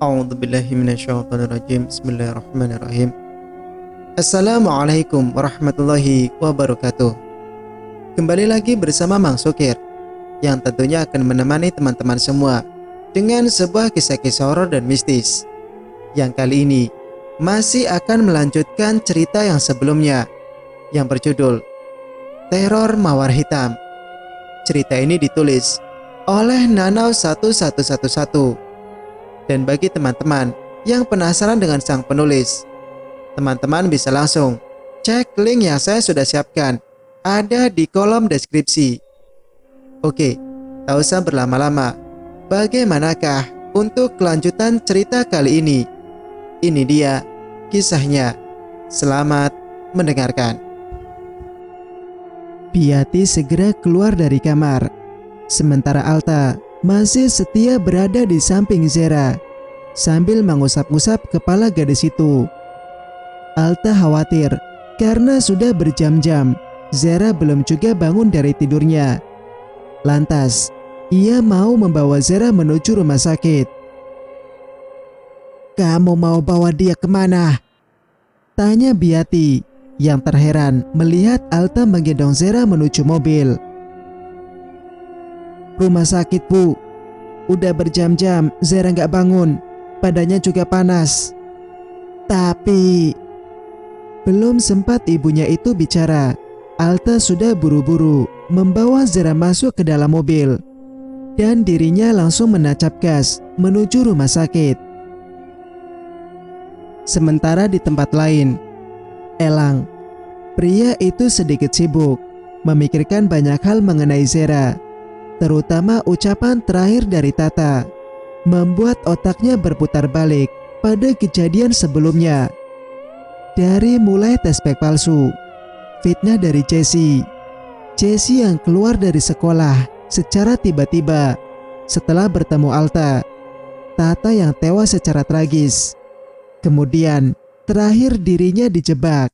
A'udzubillahi minasyaitonirrajim. Bismillahirrahmanirrahim. Assalamualaikum warahmatullahi wabarakatuh. Kembali lagi bersama Mang Sukir, yang tentunya akan menemani teman-teman semua dengan sebuah kisah-kisah horor dan mistis, yang kali ini masih akan melanjutkan cerita yang sebelumnya, yang berjudul Teror Mawar Hitam. Cerita ini ditulis oleh Nanau 1111. Dan bagi teman-teman yang penasaran dengan sang penulis, teman-teman bisa langsung cek link yang saya sudah siapkan, ada di kolom deskripsi. Oke, tak usah berlama-lama. Bagaimanakah untuk kelanjutan cerita kali ini? Ini dia kisahnya. Selamat mendengarkan. Piati segera keluar dari kamar, sementara Alta masih setia berada di samping Zera sambil mengusap-usap kepala gadis itu. Alta khawatir karena sudah berjam-jam Zera belum juga bangun dari tidurnya. Lantas, ia mau membawa Zera menuju rumah sakit. "Kamu mau bawa dia kemana?" tanya Biati yang terheran melihat Alta menggendong Zera menuju mobil. "Rumah sakit, Bu. Udah berjam-jam Zera nggak bangun, badannya juga panas." "Tapi..." Belum sempat ibunya itu bicara, Alta sudah buru-buru membawa Zera masuk ke dalam mobil, dan dirinya langsung menancap gas menuju rumah sakit. Sementara di tempat lain, Elang, pria itu sedikit sibuk memikirkan banyak hal mengenai Zera. Terutama ucapan terakhir dari Tata membuat otaknya berputar balik pada kejadian sebelumnya. Dari mulai tes pack palsu, fitnah dari Jessie yang keluar dari sekolah secara tiba-tiba setelah bertemu Alta, Tata yang tewas secara tragis, kemudian terakhir dirinya dijebak.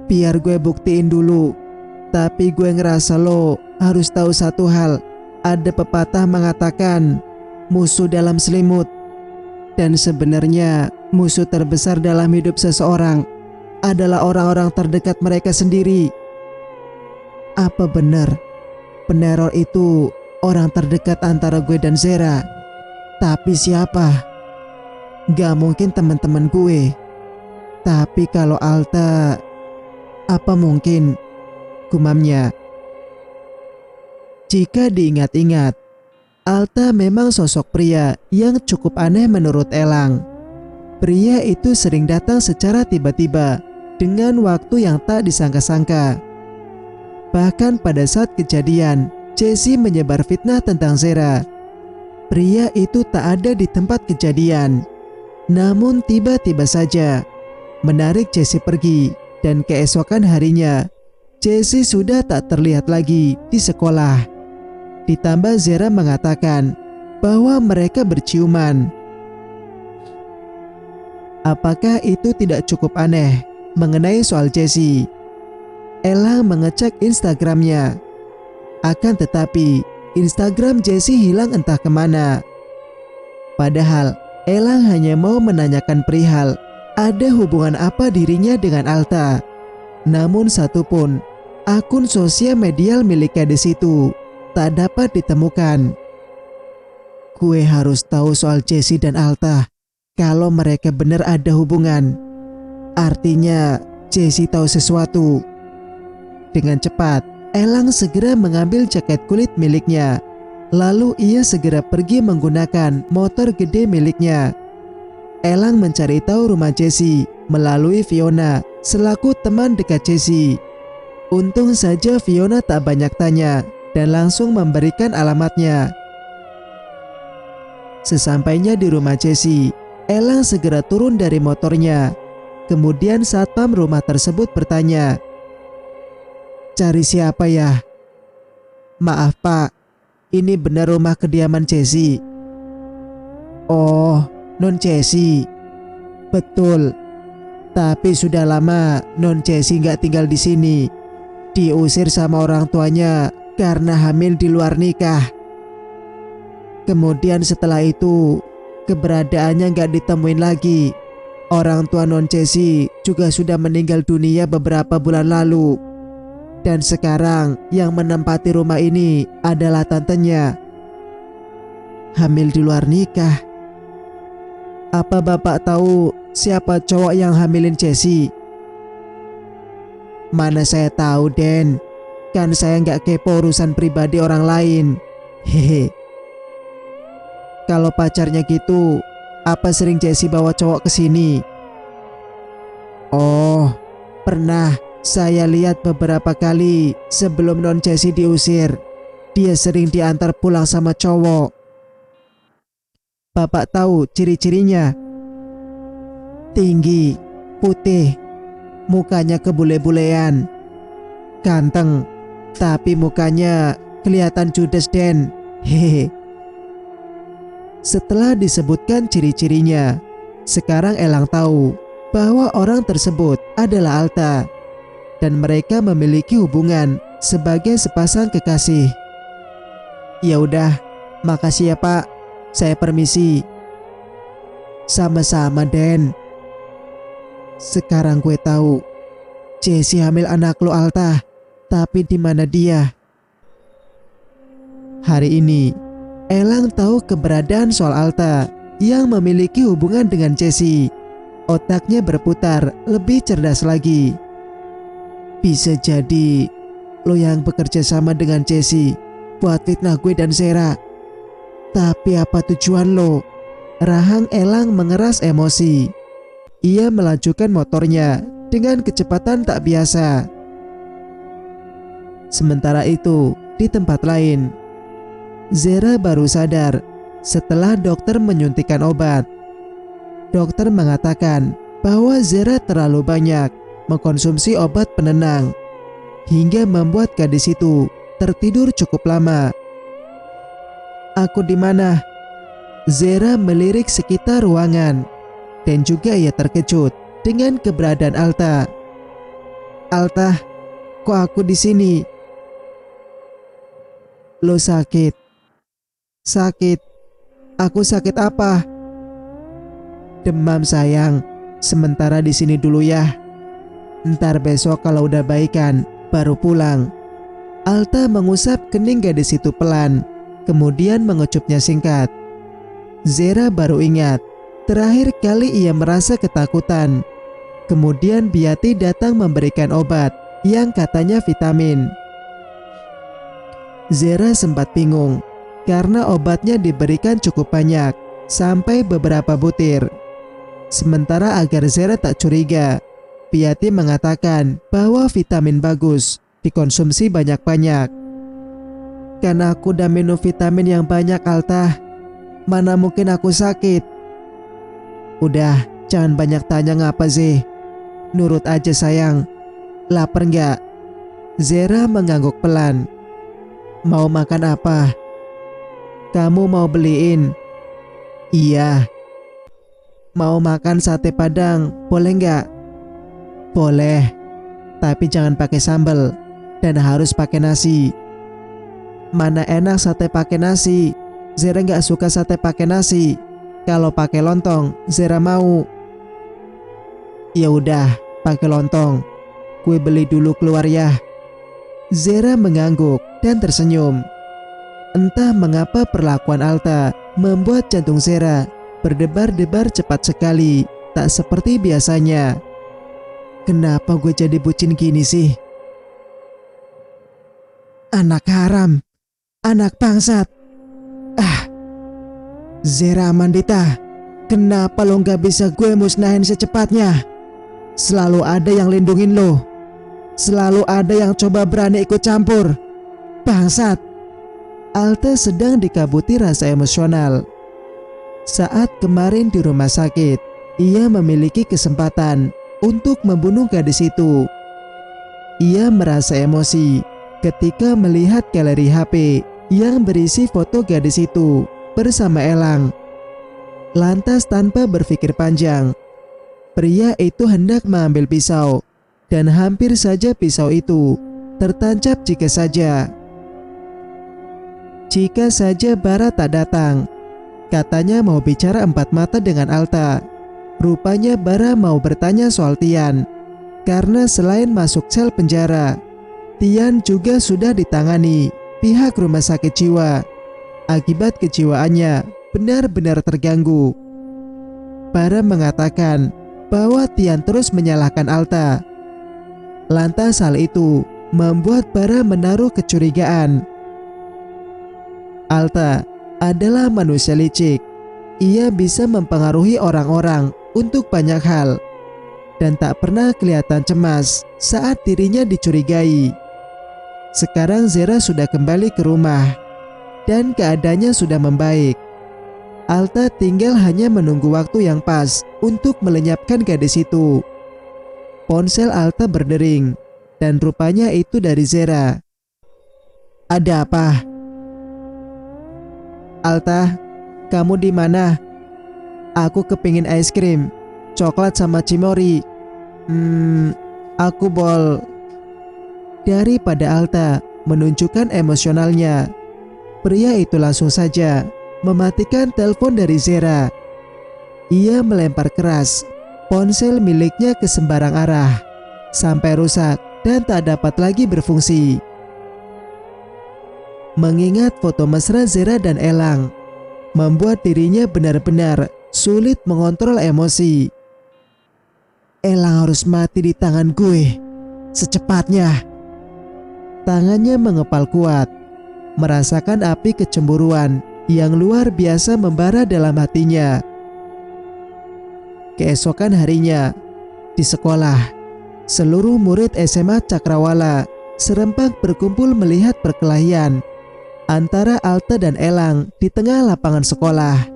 "Biar gue buktiin dulu. Tapi gue ngerasa lo harus tahu satu hal. Ada pepatah mengatakan musuh dalam selimut. Dan sebenarnya musuh terbesar dalam hidup seseorang adalah orang-orang terdekat mereka sendiri." "Apa benar peneror itu orang terdekat antara gue dan Zera? Tapi siapa? Gak mungkin teman-teman gue. Tapi kalau Alta, apa mungkin?" gumamnya. Jika diingat-ingat, Alta memang sosok pria yang cukup aneh menurut Elang. Pria itu sering datang secara tiba-tiba dengan waktu yang tak disangka-sangka. Bahkan pada saat kejadian Jessie menyebar fitnah tentang Zera, pria itu tak ada di tempat kejadian. Namun tiba-tiba saja menarik Jessie pergi, dan keesokan harinya Jessie sudah tak terlihat lagi di sekolah. Ditambah Zera mengatakan bahwa mereka berciuman. Apakah itu tidak cukup aneh mengenai soal Jessie? Elang mengecek Instagramnya. Akan tetapi Instagram Jessie hilang entah kemana. Padahal Elang hanya mau menanyakan perihal ada hubungan apa dirinya dengan Alta. Namun satupun akun sosial media milik gadis itu tak dapat ditemukan. "Gue harus tahu soal Jessie dan Alta. Kalau mereka benar ada hubungan, artinya Jessie tahu sesuatu." Dengan cepat, Elang segera mengambil jaket kulit miliknya. Lalu ia segera pergi menggunakan motor gede miliknya. Elang mencari tahu rumah Jessie melalui Fiona selaku teman dekat Jessie. Untung saja Fiona tak banyak tanya dan langsung memberikan alamatnya. Sesampainya di rumah Jessie, Elang segera turun dari motornya. Kemudian satpam rumah tersebut bertanya, "Cari siapa ya?" "Maaf Pak, ini benar rumah kediaman Jessie?" "Oh, Non Jessie." "Betul. Tapi sudah lama Non Jessie nggak tinggal di sini. Diusir sama orang tuanya karena hamil di luar nikah." Kemudian setelah itu, keberadaannya nggak ditemuin lagi. Orang tua non Jessie juga sudah meninggal dunia beberapa bulan lalu. Dan sekarang yang menempati rumah ini adalah tantenya. Hamil di luar nikah. Apa Bapak tahu siapa cowok yang hamilin Jessie? Mana saya tahu, Den. Kan saya nggak kepo urusan pribadi orang lain. Hehe. Kalau pacarnya gitu, apa sering Jessie bawa cowok ke sini? Oh, pernah saya lihat beberapa kali sebelum non Jessie diusir. Dia sering diantar pulang sama cowok. Bapak tahu ciri-cirinya? Tinggi, putih, mukanya kebule-bulean, ganteng, tapi mukanya kelihatan judes, Den. Hehe. Setelah disebutkan ciri-cirinya, sekarang Elang tahu bahwa orang tersebut adalah Alta dan mereka memiliki hubungan sebagai sepasang kekasih. Ya udah, makasih ya Pak. Saya permisi. Sama-sama, Den. Sekarang gue tahu Jessie hamil anak lo, Alta. Tapi di mana dia? Hari ini Elang tahu keberadaan soal Alta yang memiliki hubungan dengan Jessie. Otaknya berputar lebih cerdas lagi. Bisa jadi lo yang bekerja sama dengan Jessie buat fitnah gue dan Zera. Tapi apa tujuan lo? Rahang Elang mengeras emosi. Ia melajukan motornya dengan kecepatan tak biasa. Sementara itu, di tempat lain, Zera baru sadar setelah dokter menyuntikkan obat. Dokter mengatakan bahwa Zera terlalu banyak mengkonsumsi obat penenang hingga membuat gadis itu tertidur cukup lama. Aku di mana? Zera melirik sekitar ruangan dan juga ia terkejut dengan keberadaan Alta. Alta, kok aku di sini? Lo sakit? Sakit? Aku sakit apa? Demam sayang. Sementara di sini dulu ya. Ntar besok kalau udah baikan baru pulang. Alta mengusap kening gadis itu pelan, kemudian mengecupnya singkat. Zera baru ingat terakhir kali ia merasa ketakutan. Kemudian Biati datang memberikan obat yang katanya vitamin. Zera sempat bingung karena obatnya diberikan cukup banyak, sampai beberapa butir. Sementara agar Zera tak curiga, Biati mengatakan bahwa vitamin bagus dikonsumsi banyak-banyak. Kan aku udah minum vitamin yang banyak, Alta. Mana mungkin aku sakit? Udah, jangan banyak tanya ngapa sih. Nurut aja sayang. Lapar nggak? Zera mengangguk pelan. Mau makan apa? Kamu mau beliin? Iya. Mau makan sate padang, boleh nggak? Boleh. Tapi jangan pakai sambal dan harus pakai nasi. Mana enak sate pakai nasi? Zera nggak suka sate pakai nasi. Kalau pakai lontong, Zera mau. Ya udah, pakai lontong. Gue beli dulu keluar ya. Zera mengangguk dan tersenyum. Entah mengapa perlakuan Alta membuat jantung Zera berdebar-debar cepat sekali, tak seperti biasanya. Kenapa gue jadi bucin gini sih? Anak haram, anak bangsat. Zera Amandita, kenapa lo gak bisa gue musnahin secepatnya? Selalu ada yang lindungin lo. Selalu ada yang coba berani ikut campur. Bangsat. Alta sedang dikabuti rasa emosional. Saat kemarin di rumah sakit, ia memiliki kesempatan untuk membunuh gadis itu. Ia merasa emosi ketika melihat galeri HP yang berisi foto gadis itu bersama Elang. Lantas tanpa berpikir panjang, pria itu hendak mengambil pisau dan hampir saja pisau itu tertancap jika saja. Jika saja Bara tak datang. Katanya mau bicara empat mata dengan Alta. Rupanya Bara mau bertanya soal Tian. Karena selain masuk sel penjara, Tian juga sudah ditangani pihak rumah sakit jiwa. Akibat kejiwaannya benar-benar terganggu. Bara mengatakan bahwa Tian terus menyalahkan Alta. Lantas hal itu membuat Bara menaruh kecurigaan. Alta adalah manusia licik. Ia bisa mempengaruhi orang-orang untuk banyak hal dan tak pernah kelihatan cemas saat dirinya dicurigai. Sekarang Zera sudah kembali ke rumah dan keadaannya sudah membaik. Alta tinggal hanya menunggu waktu yang pas untuk melenyapkan gadis itu. Ponsel Alta berdering dan rupanya itu dari Zera. "Ada apa?" "Alta, kamu di mana? Aku kepingin es krim, coklat sama cimori. Aku bol." Daripada Alta menunjukkan emosionalnya, pria itu langsung saja mematikan telepon dari Zera. Ia melempar keras ponsel miliknya ke sembarang arah sampai rusak dan tak dapat lagi berfungsi. Mengingat foto mesra Zera dan Elang membuat dirinya benar-benar sulit mengontrol emosi. Elang harus mati di tangan gue secepatnya. Tangannya mengepal kuat, merasakan api kecemburuan yang luar biasa membara dalam hatinya. Keesokan harinya, di sekolah, seluruh murid SMA Cakrawala serempak berkumpul melihat perkelahian antara Alta dan Elang di tengah lapangan sekolah.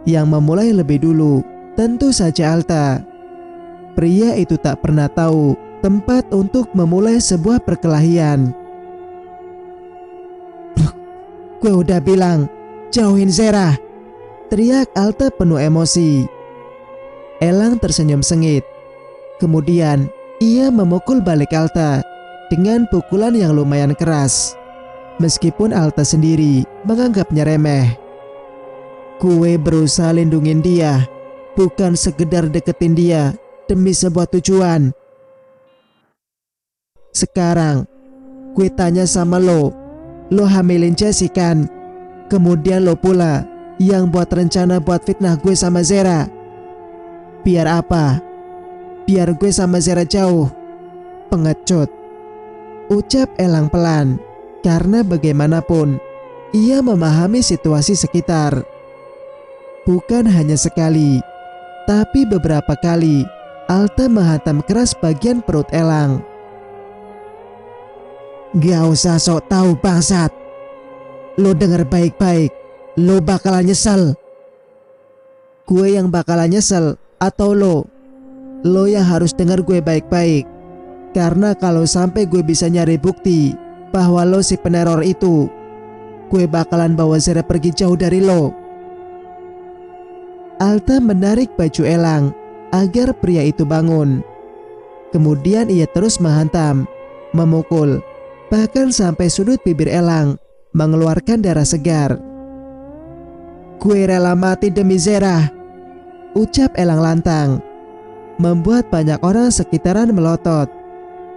Yang memulai lebih dulu tentu saja Alta. Pria itu tak pernah tahu tempat untuk memulai sebuah perkelahian. "Gue udah bilang, jauhin Zera!" teriak Alta penuh emosi. Elang tersenyum sengit. Kemudian ia memukul balik Alta dengan pukulan yang lumayan keras. Meskipun Alta sendiri menganggapnya remeh. "Gue berusaha lindungin dia, bukan sekedar deketin dia demi sebuah tujuan. Sekarang gue tanya sama lo hamilin Jessie kan? Kemudian lo pula yang buat rencana buat fitnah gue sama Zera. Biar apa? Biar gue sama Zera jauh. Pengecut," ucap Elang pelan. Karena bagaimanapun ia memahami situasi sekitar. Bukan hanya sekali, tapi beberapa kali Alta menghantam keras bagian perut Elang. "Gak usah sok tahu bangsat. Lo denger baik-baik, lo bakalan nyesel." "Gue yang bakalan nyesel atau lo? Lo yang harus denger gue baik-baik. Karena kalau sampai gue bisa nyari bukti bahwa lo si peneror itu, gue bakalan bawa Zera pergi jauh dari lo." Alta menarik baju Elang agar pria itu bangun. Kemudian ia terus menghantam, memukul, bahkan sampai sudut bibir Elang mengeluarkan darah segar. "Gue rela mati demi Zera," ucap Elang lantang, membuat banyak orang sekitaran melotot,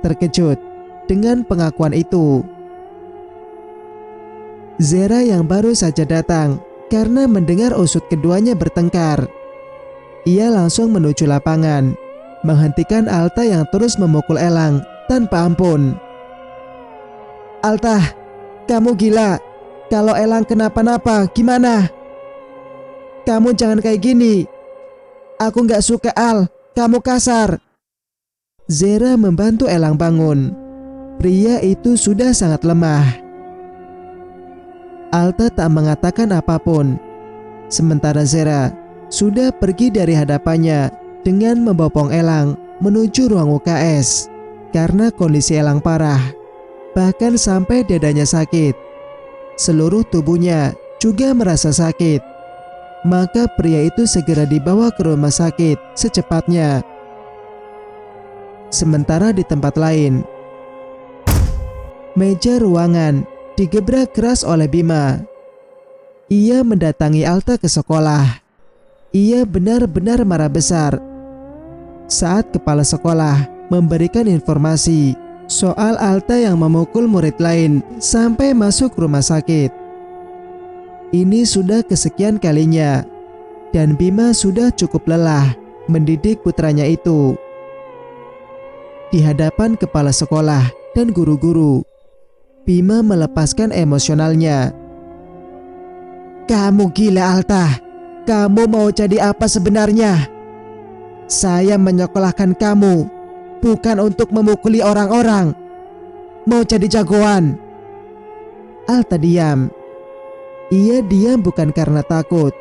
terkejut dengan pengakuan itu. Zera yang baru saja datang karena mendengar usut keduanya bertengkar. Ia langsung menuju lapangan, menghentikan Alta yang terus memukul Elang tanpa ampun. "Alta, kamu gila. Kalau Elang kenapa-napa gimana? Kamu jangan kayak gini. Aku gak suka Al, kamu kasar." Zera membantu Elang bangun. Pria itu sudah sangat lemah. Alta tak mengatakan apapun. Sementara Zera sudah pergi dari hadapannya dengan membopong Elang menuju ruang UKS. Karena kondisi Elang parah, bahkan sampai dadanya sakit. Seluruh tubuhnya juga merasa sakit. Maka pria itu segera dibawa ke rumah sakit secepatnya. Sementara di tempat lain, meja ruangan digebrak keras oleh Bima. Ia mendatangi Alta ke sekolah. Ia benar-benar marah besar saat kepala sekolah memberikan informasi soal Alta yang memukul murid lain sampai masuk rumah sakit. Ini sudah kesekian kalinya, dan Bima sudah cukup lelah mendidik putranya itu. Di hadapan kepala sekolah dan guru-guru, Bima melepaskan emosionalnya. "Kamu gila, Alta. Kamu mau jadi apa sebenarnya? Saya menyekolahkan kamu bukan untuk memukuli orang-orang. Mau jadi jagoan." Alta diam. Ia diam bukan karena takut,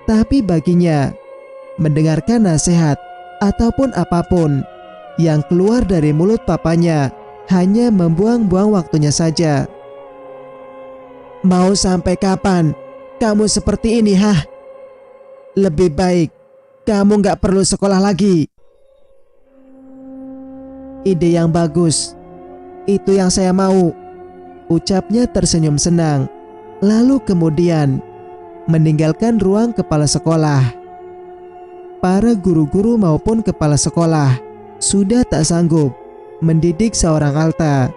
tapi baginya mendengarkan nasihat ataupun apapun yang keluar dari mulut papanya hanya membuang-buang waktunya saja. "Mau sampai kapan kamu seperti ini, hah? Lebih baik kamu gak perlu sekolah lagi." "Ide yang bagus. Itu yang saya mau," ucapnya tersenyum senang. Lalu kemudian meninggalkan ruang kepala sekolah. Para guru-guru maupun kepala sekolah sudah tak sanggup mendidik seorang Alta.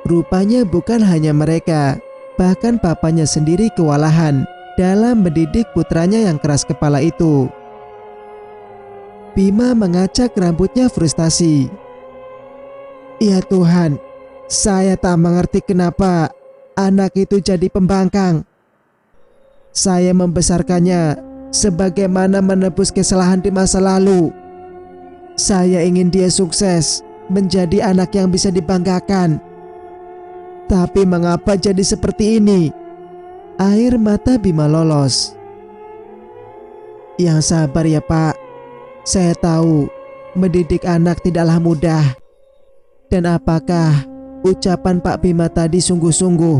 Rupanya bukan hanya mereka, bahkan papanya sendiri kewalahan dalam mendidik putranya yang keras kepala itu. Bima mengacak rambutnya frustasi. "Ya Tuhan, saya tak mengerti kenapa anak itu jadi pembangkang. Saya membesarkannya sebagaimana menebus kesalahan di masa lalu. Saya ingin dia sukses, menjadi anak yang bisa dibanggakan. Tapi mengapa jadi seperti ini?" Air mata Bima lolos. "Yang sabar ya Pak. Saya tahu mendidik anak tidaklah mudah. Dan apakah ucapan Pak Bima tadi sungguh-sungguh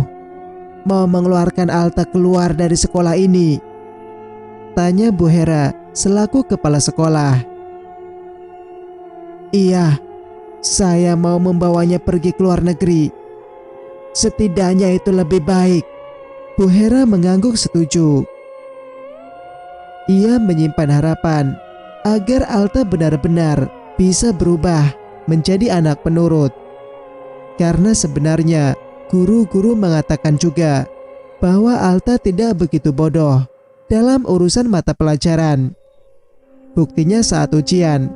mau mengeluarkan Alta keluar dari sekolah ini?" tanya Bu Hera selaku kepala sekolah. "Iya, saya mau membawanya pergi ke luar negeri. Setidaknya itu lebih baik." Bu Hera mengangguk setuju. Ia menyimpan harapan agar Alta benar-benar bisa berubah menjadi anak penurut. Karena sebenarnya guru-guru mengatakan juga bahwa Alta tidak begitu bodoh dalam urusan mata pelajaran. Buktinya saat ujian,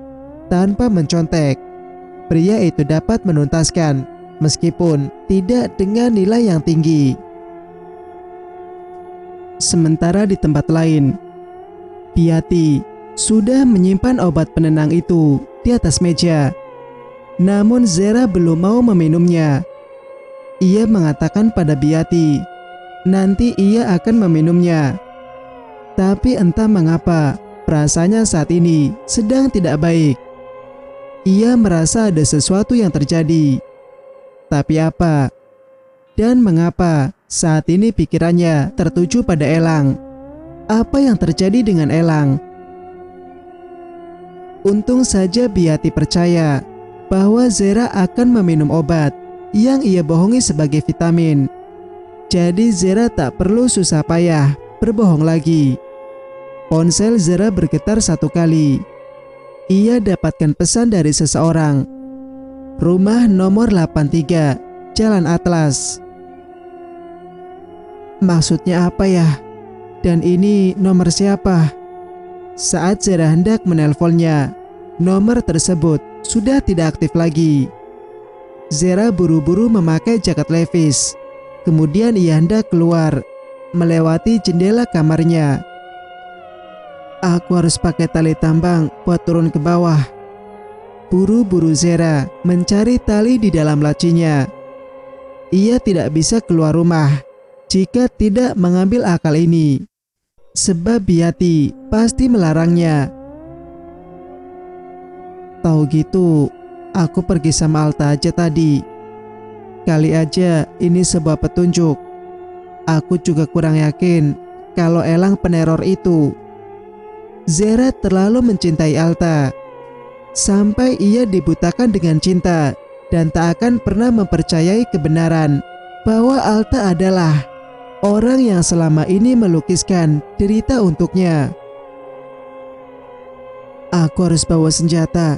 tanpa mencontek, pria itu dapat menuntaskan meskipun tidak dengan nilai yang tinggi. Sementara di tempat lain, Biati sudah menyimpan obat penenang itu di atas meja. Namun Zera belum mau meminumnya. Ia mengatakan pada Biati, nanti ia akan meminumnya. Tapi entah mengapa, perasaannya saat ini sedang tidak baik. Ia merasa ada sesuatu yang terjadi. Tapi apa? Dan mengapa saat ini pikirannya tertuju pada Elang? Apa yang terjadi dengan Elang? Untung saja Biati percaya bahwa Zera akan meminum obat yang ia bohongi sebagai vitamin. Jadi Zera tak perlu susah payah berbohong lagi. Ponsel Zera bergetar satu kali. Ia dapatkan pesan dari seseorang. Rumah nomor 83, Jalan Atlas. Maksudnya apa ya? Dan ini nomor siapa? Saat Zera hendak menelponnya, nomor tersebut sudah tidak aktif lagi. Zera buru-buru memakai jaket Levi's. Kemudian ia hendak keluar, melewati jendela kamarnya. Aku harus pakai tali tambang buat turun ke bawah. Buru-buru Zera mencari tali di dalam lacinya. Ia tidak bisa keluar rumah jika tidak mengambil akal ini, sebab Biati pasti melarangnya. Tahu gitu, aku pergi sama Alta aja tadi. Kali aja ini sebuah petunjuk. Aku juga kurang yakin kalau Elang peneror itu. Zera terlalu mencintai Alta sampai ia dibutakan dengan cinta dan tak akan pernah mempercayai kebenaran bahwa Alta adalah orang yang selama ini melukiskan derita untuknya. Aku harus bawa senjata.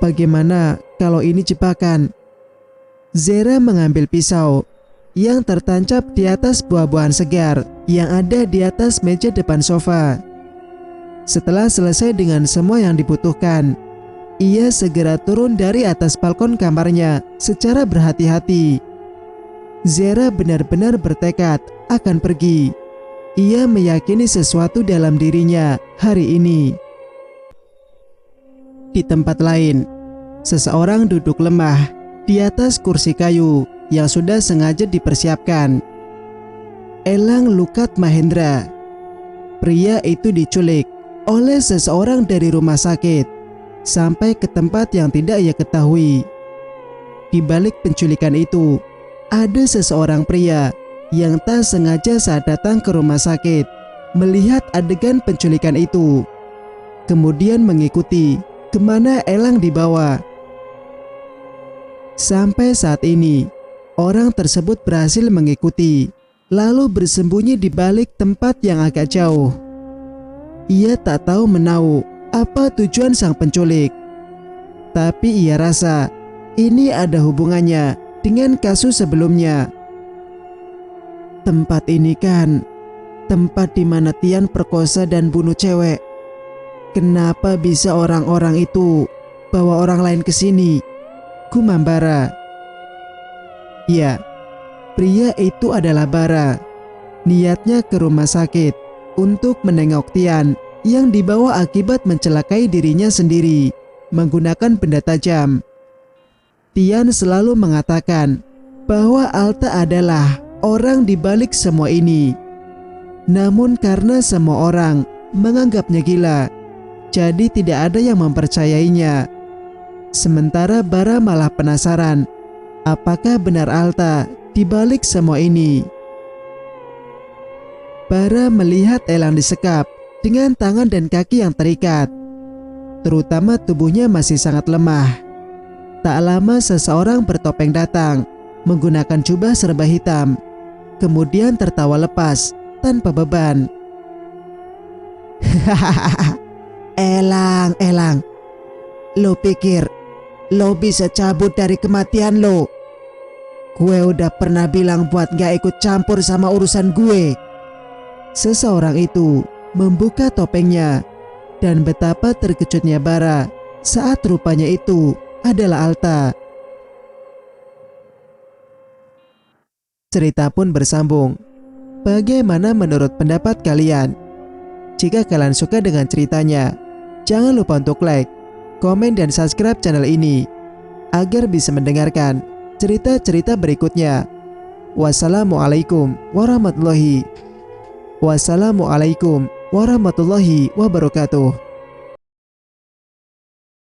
Bagaimana kalau ini jebakan? Zera mengambil pisau yang tertancap di atas buah-buahan segar yang ada di atas meja depan sofa. Setelah selesai dengan semua yang dibutuhkan, ia segera turun dari atas balkon kamarnya secara berhati-hati. Zera benar-benar bertekad akan pergi. Ia meyakini sesuatu dalam dirinya hari ini. Di tempat lain, seseorang duduk lemah di atas kursi kayu yang sudah sengaja dipersiapkan. Elang Lukat Mahendra. Pria itu diculik oleh seseorang dari rumah sakit sampai ke tempat yang tidak ia ketahui. Di balik penculikan itu, ada seseorang pria yang tak sengaja saat datang ke rumah sakit melihat adegan penculikan itu, kemudian mengikuti kemana Elang dibawa. Sampai saat ini, orang tersebut berhasil mengikuti, lalu bersembunyi di balik tempat yang agak jauh. Ia tak tahu menahu apa tujuan sang penculik, tapi ia rasa ini ada hubungannya dengan kasus sebelumnya. Tempat ini kan tempat di mana Tian perkosa dan bunuh cewek. Kenapa bisa orang-orang itu bawa orang lain ke sini? Gumam Bara. Ya, pria itu adalah Bara. Niatnya ke rumah sakit untuk menengok Tian yang dibawa akibat mencelakai dirinya sendiri menggunakan benda tajam. Tian selalu mengatakan bahwa Alta adalah orang di balik semua ini. Namun karena semua orang menganggapnya gila, jadi tidak ada yang mempercayainya. Sementara Bara malah penasaran, apakah benar Alta di balik semua ini? Bara melihat Elang disekap dengan tangan dan kaki yang terikat, terutama tubuhnya masih sangat lemah. Tak lama seseorang bertopeng datang, menggunakan jubah serba hitam, kemudian tertawa lepas tanpa beban. Elang, lo pikir lo bisa cabut dari kematian lo? Gue udah pernah bilang buat gak ikut campur sama urusan gue. Seseorang itu membuka topengnya, dan betapa terkejutnya Bara saat rupanya itu adalah Alta. Cerita pun bersambung. Bagaimana menurut pendapat kalian? Jika kalian suka dengan ceritanya, jangan lupa untuk like, komen, dan subscribe channel ini agar bisa mendengarkan cerita-cerita berikutnya. Wassalamualaikum warahmatullahi wabarakatuh.